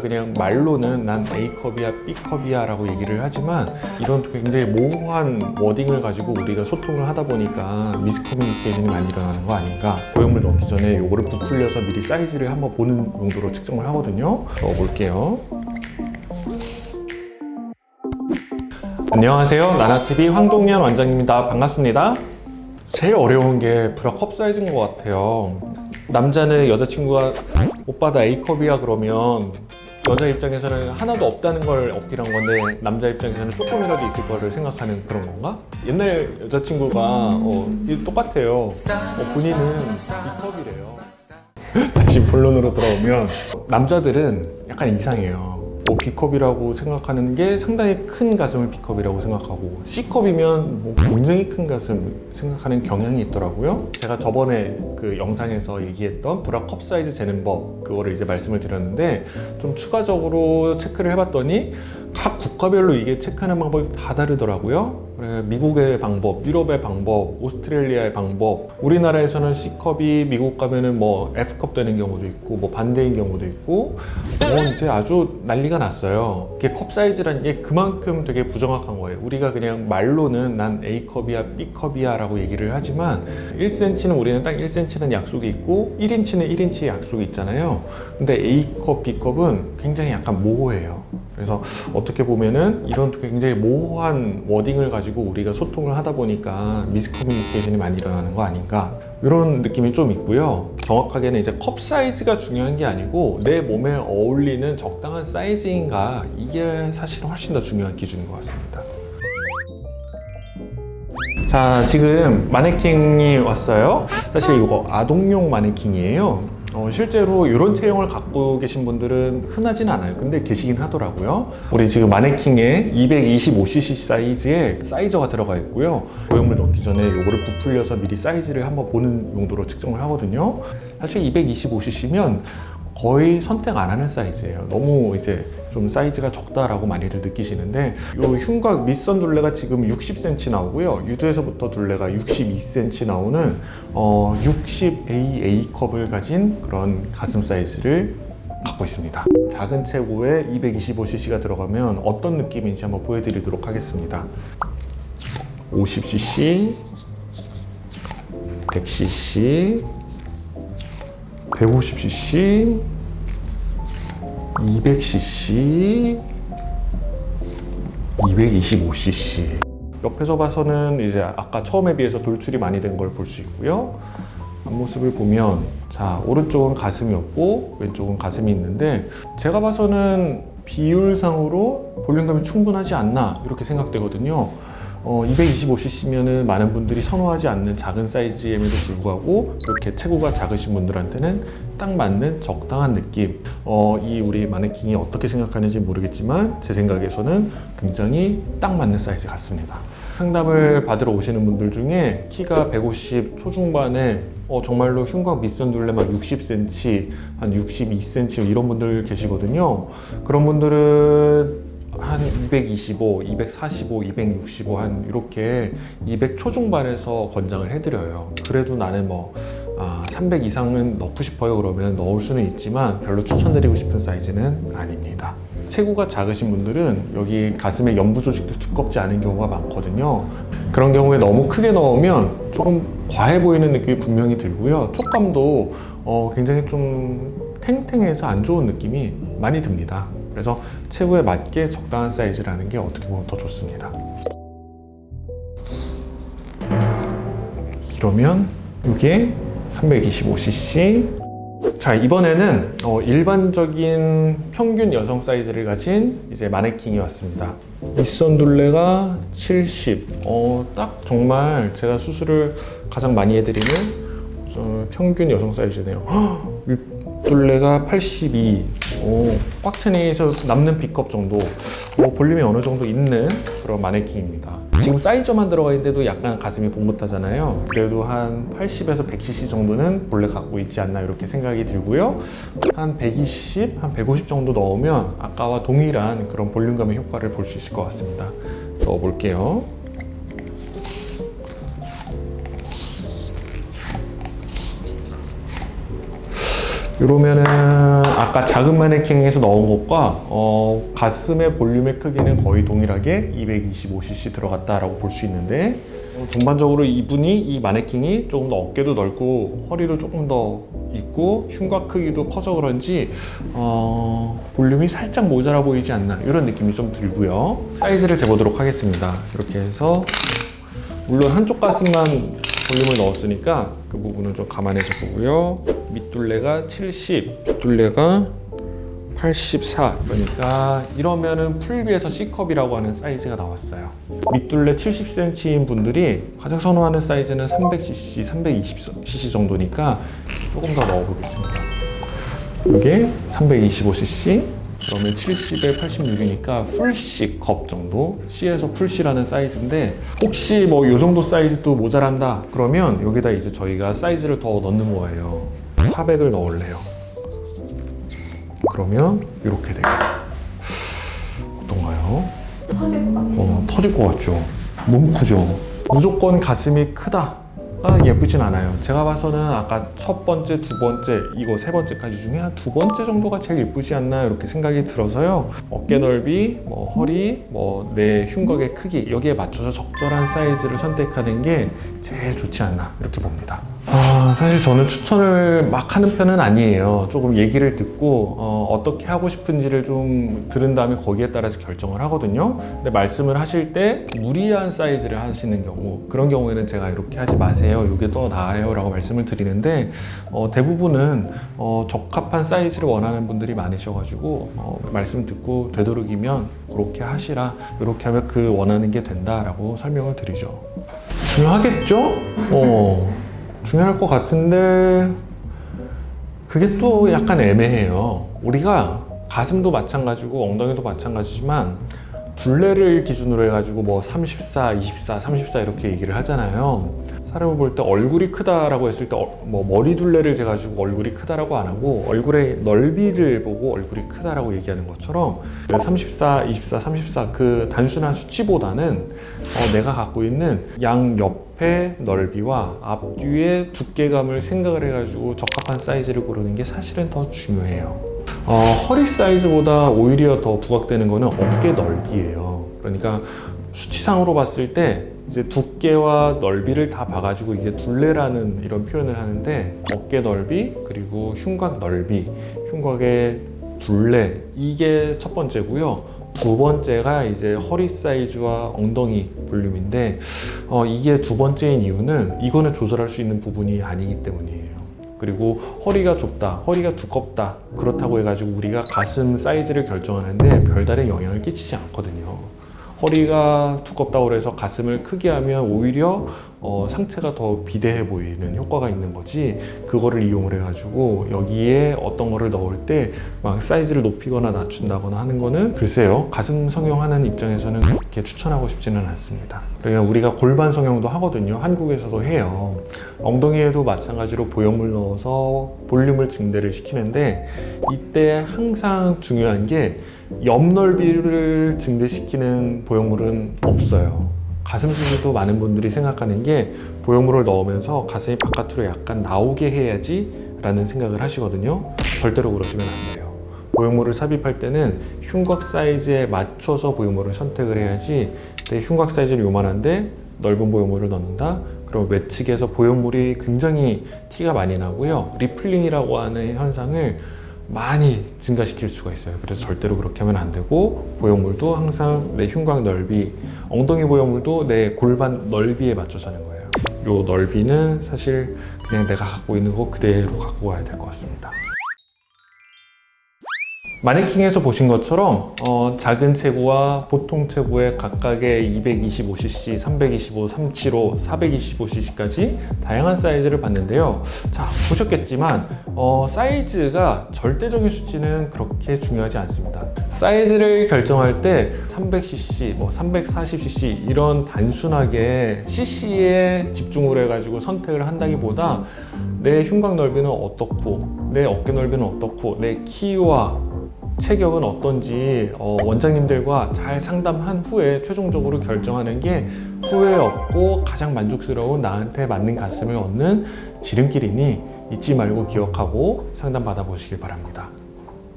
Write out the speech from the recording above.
그냥 말로는 난 A컵이야 B컵이야 라고 얘기를 하지만 이런 굉장히 모호한 워딩을 가지고 우리가 소통을 하다 보니까 미스커뮤니케이션이 많이 일어나는 거 아닌가. 고형물 넣기 전에 요거를 부풀려서 미리 사이즈를 한번 보는 용도로 측정을 하거든요. 넣어볼게요. 안녕하세요, 나나TV 황동현 원장입니다. 반갑습니다. 제일 어려운 게 브라 컵 사이즈인 것 같아요. 남자는 여자친구가 오빠 나 A컵이야 그러면 여자 입장에서는 하나도 없다는 걸 어필한 건데 남자 입장에서는 조금이라도 있을 거를 생각하는 그런 건가? 옛날 여자친구가 똑같아요. 본인은 B컵이래요. 다시 본론으로 돌아오면 남자들은 약간 이상해요. B컵이라고 생각하는 게 상당히 큰 가슴을 B컵이라고 생각하고 C컵이면 굉장히 큰 가슴 생각하는 경향이 있더라고요. 제가 저번에 그 영상에서 얘기했던 브라 컵 사이즈 재는 법 그거를 이제 말씀을 드렸는데 좀 추가적으로 체크를 해봤더니 각 국가별로 이게 체크하는 방법이 다 다르더라고요. 미국의 방법, 유럽의 방법, 오스트레일리아의 방법, 우리나라에서는 C컵이 미국 가면은 뭐 F컵 되는 경우도 있고 뭐 반대인 경우도 있고 이제 아주 난리가 났어요. 이게 컵 사이즈라는 게 그만큼 되게 부정확한 거예요. 우리가 그냥 말로는 난 A컵이야 B컵이야 라고 얘기를 하지만 1cm는 우리는 딱 1cm는 약속이 있고 1인치는 1인치의 약속이 있잖아요. 근데 A컵, B컵은 굉장히 약간 모호해요. 그래서 어떻게 보면은 이런 굉장히 모호한 워딩을 가지고 우리가 소통을 하다 보니까 미스커뮤니케이션이 많이 일어나는 거 아닌가, 이런 느낌이 좀 있고요. 정확하게는 이제 컵 사이즈가 중요한 게 아니고 내 몸에 어울리는 적당한 사이즈인가, 이게 사실은 훨씬 더 중요한 기준인 것 같습니다. 자, 지금 마네킹이 왔어요. 사실 이거 아동용 마네킹이에요. 실제로 이런 체형을 갖고 계신 분들은 흔하진 않아요. 근데 계시긴 하더라고요. 우리 지금 마네킹에 225cc 사이즈의 사이저가 들어가 있고요. 고형물 넣기 전에 이거를 부풀려서 미리 사이즈를 한번 보는 용도로 측정을 하거든요. 사실 225cc면 거의 선택 안 하는 사이즈예요. 너무 이제 좀 사이즈가 적다라고 많이들 느끼시는데 이 흉곽 밑선 둘레가 지금 60cm 나오고요. 유두에서부터 둘레가 62cm 나오는 60A A컵을 가진 그런 가슴 사이즈를 갖고 있습니다. 작은 체구에 225cc가 들어가면 어떤 느낌인지 한번 보여드리도록 하겠습니다. 50cc, 100cc, 150cc, 200cc, 225cc. 옆에서 봐서는 이제 아까 처음에 비해서 돌출이 많이 된 걸 볼 수 있고요. 앞모습을 보면 자, 오른쪽은 가슴이 없고 왼쪽은 가슴이 있는데 제가 봐서는 비율상으로 볼륨감이 충분하지 않나 이렇게 생각되거든요. 225cc면은 많은 분들이 선호하지 않는 작은 사이즈임에도 불구하고 이렇게 체구가 작으신 분들한테는 딱 맞는 적당한 느낌. 이 우리 마네킹이 어떻게 생각하는지 모르겠지만 제 생각에서는 굉장히 딱 맞는 사이즈 같습니다. 상담을 받으러 오시는 분들 중에 키가 150 초중반에 정말로 흉곽 밑선 둘레 막 60cm, 한 62cm 이런 분들 계시거든요. 그런 분들은 한 225, 245, 265 한 이렇게 200 초중반에서 권장을 해드려요. 그래도 나는 300 이상은 넣고 싶어요 그러면 넣을 수는 있지만 별로 추천드리고 싶은 사이즈는 아닙니다. 체구가 작으신 분들은 여기 가슴에 연부 조직도 두껍지 않은 경우가 많거든요. 그런 경우에 너무 크게 넣으면 조금 과해 보이는 느낌이 분명히 들고요. 촉감도 굉장히 좀 탱탱해서 안 좋은 느낌이 많이 듭니다. 그래서 체구에 맞게 적당한 사이즈라는 게 어떻게 보면 더 좋습니다. 이러면 이게 325cc. 자, 이번에는 일반적인 평균 여성 사이즈를 가진 이제 마네킹이 왔습니다. 밑선 둘레가 70. 딱 정말 제가 수술을 가장 많이 해드리는 평균 여성 사이즈네요. 둘레가 82. 꽉 찬 에서 남는 B컵 정도, 볼륨이 어느 정도 있는 그런 마네킹입니다. 지금 사이저만 들어가 있는데도 약간 가슴이 봉긋하잖아요. 그래도 한 80에서 100cc 정도는 본래 갖고 있지 않나 이렇게 생각이 들고요. 한 120, 한 150 정도 넣으면 아까와 동일한 그런 볼륨감의 효과를 볼 수 있을 것 같습니다. 넣어볼게요. 이러면은 아까 작은 마네킹에서 넣은 것과 가슴의 볼륨의 크기는 거의 동일하게 225cc 들어갔다라고 볼 수 있는데, 전반적으로 이 마네킹이 조금 더 어깨도 넓고 허리도 조금 더 있고 흉곽 크기도 커서 그런지 볼륨이 살짝 모자라 보이지 않나, 이런 느낌이 좀 들고요. 사이즈를 재보도록 하겠습니다. 이렇게 해서 물론 한쪽 가슴만 볼륨을 넣었으니까 그 부분은 좀 감안해서 보고요. 밑둘레가 70, 뒷둘레가 84, 그러니까 이러면은 풀비에서 C컵이라고 하는 사이즈가 나왔어요. 밑둘레 70cm인 분들이 가장 선호하는 사이즈는 300cc, 320cc 정도니까 조금 더 넣어보겠습니다. 이게 325cc, 그러면 70에 86이니까 풀 C 컵 정도, C에서 풀 C라는 사이즈인데, 혹시 뭐 이 정도 사이즈도 모자란다 그러면 여기다 이제 저희가 사이즈를 더 넣는 거예요. 400을 넣을래요. 그러면 이렇게 돼요. 어떤가요? 터질 것 같아요. 터질 것 같죠? 너무 크죠? 무조건 가슴이 크다 예쁘진 않아요. 제가 봐서는 아까 첫 번째, 두 번째, 이거 세 번째까지 중에 한 두 번째 정도가 제일 예쁘지 않나, 이렇게 생각이 들어서요. 어깨 넓이, 뭐 허리, 뭐 내 흉곽의 크기, 여기에 맞춰서 적절한 사이즈를 선택하는 게 제일 좋지 않나, 이렇게 봅니다. 사실 저는 추천을 막 하는 편은 아니에요. 조금 얘기를 듣고 어떻게 하고 싶은지를 좀 들은 다음에 거기에 따라서 결정을 하거든요. 근데 말씀을 하실 때 무리한 사이즈를 하시는 경우, 그런 경우에는 제가 이렇게 하지 마세요, 이게 더 나아요 라고 말씀을 드리는데, 대부분은 적합한 사이즈를 원하는 분들이 많으셔가지고 말씀 듣고 되도록이면 그렇게 하시라, 이렇게 하면 그 원하는 게 된다라고 설명을 드리죠. 중요하겠죠? 중요할 것 같은데 그게 또 약간 애매해요. 우리가 가슴도 마찬가지고 엉덩이도 마찬가지지만 둘레를 기준으로 해가지고 뭐 34, 24, 34 이렇게 얘기를 하잖아요. 사람을 볼 때 얼굴이 크다라고 했을 때 뭐 머리 둘레를 재가지고 얼굴이 크다라고 안 하고 얼굴의 넓이를 보고 얼굴이 크다라고 얘기하는 것처럼 34, 24, 34 그 단순한 수치보다는 내가 갖고 있는 양 옆의 넓이와 앞뒤의 두께감을 생각을 해가지고 적합한 사이즈를 고르는 게 사실은 더 중요해요. 허리 사이즈보다 오히려 더 부각되는 거는 어깨 넓이에요. 그러니까 수치상으로 봤을 때 이제 두께와 넓이를 다 봐가지고 이게 둘레라는 이런 표현을 하는데, 어깨 넓이 그리고 흉곽 넓이, 흉곽의 둘레, 이게 첫 번째고요. 두 번째가 이제 허리 사이즈와 엉덩이 볼륨인데, 이게 두 번째인 이유는 이거는 조절할 수 있는 부분이 아니기 때문이에요. 그리고 허리가 좁다, 허리가 두껍다, 그렇다고 해가지고 우리가 가슴 사이즈를 결정하는데 별다른 영향을 끼치지 않거든요. 허리가 두껍다고 해서 가슴을 크게 하면 오히려 상체가 더 비대해 보이는 효과가 있는 거지, 그거를 이용을 해가지고 여기에 어떤 거를 넣을 때 막 사이즈를 높이거나 낮춘다거나 하는 거는 글쎄요, 가슴 성형하는 입장에서는 그렇게 추천하고 싶지는 않습니다. 그러니까 우리가 골반 성형도 하거든요. 한국에서도 해요. 엉덩이에도 마찬가지로 보형물 넣어서 볼륨을 증대를 시키는데, 이때 항상 중요한 게 옆 넓이를 증대시키는 보형물은 없어요. 가슴 수술도 많은 분들이 생각하는 게 보형물을 넣으면서 가슴이 바깥으로 약간 나오게 해야지 라는 생각을 하시거든요. 절대로 그러시면 안 돼요. 보형물을 삽입할 때는 흉곽 사이즈에 맞춰서 보형물을 선택을 해야지, 내 흉곽 사이즈는 요만한데 넓은 보형물을 넣는다? 그럼 외측에서 보형물이 굉장히 티가 많이 나고요. 리플링이라고 하는 현상을 많이 증가시킬 수가 있어요. 그래서 절대로 그렇게 하면 안 되고, 보형물도 항상 내 흉곽 넓이, 엉덩이 보형물도 내 골반 넓이에 맞춰서 하는 거예요. 요 넓이는 사실 그냥 내가 갖고 있는 거 그대로 갖고 가야 될 것 같습니다. 마네킹에서 보신 것처럼 작은 체구와 보통 체구의 각각의 225cc, 325, 375, 425cc까지 다양한 사이즈를 봤는데요. 자, 보셨겠지만 사이즈가 절대적인 수치는 그렇게 중요하지 않습니다. 사이즈를 결정할 때 300cc, 뭐 340cc 이런 단순하게 cc에 집중을 해가지고 선택을 한다기보다 내 흉곽 넓이는 어떻고, 내 어깨 넓이는 어떻고, 내 키와 체격은 어떤지 원장님들과 잘 상담한 후에 최종적으로 결정하는 게 후회 없고 가장 만족스러운 나한테 맞는 가슴을 얻는 지름길이니, 잊지 말고 기억하고 상담 받아보시길 바랍니다.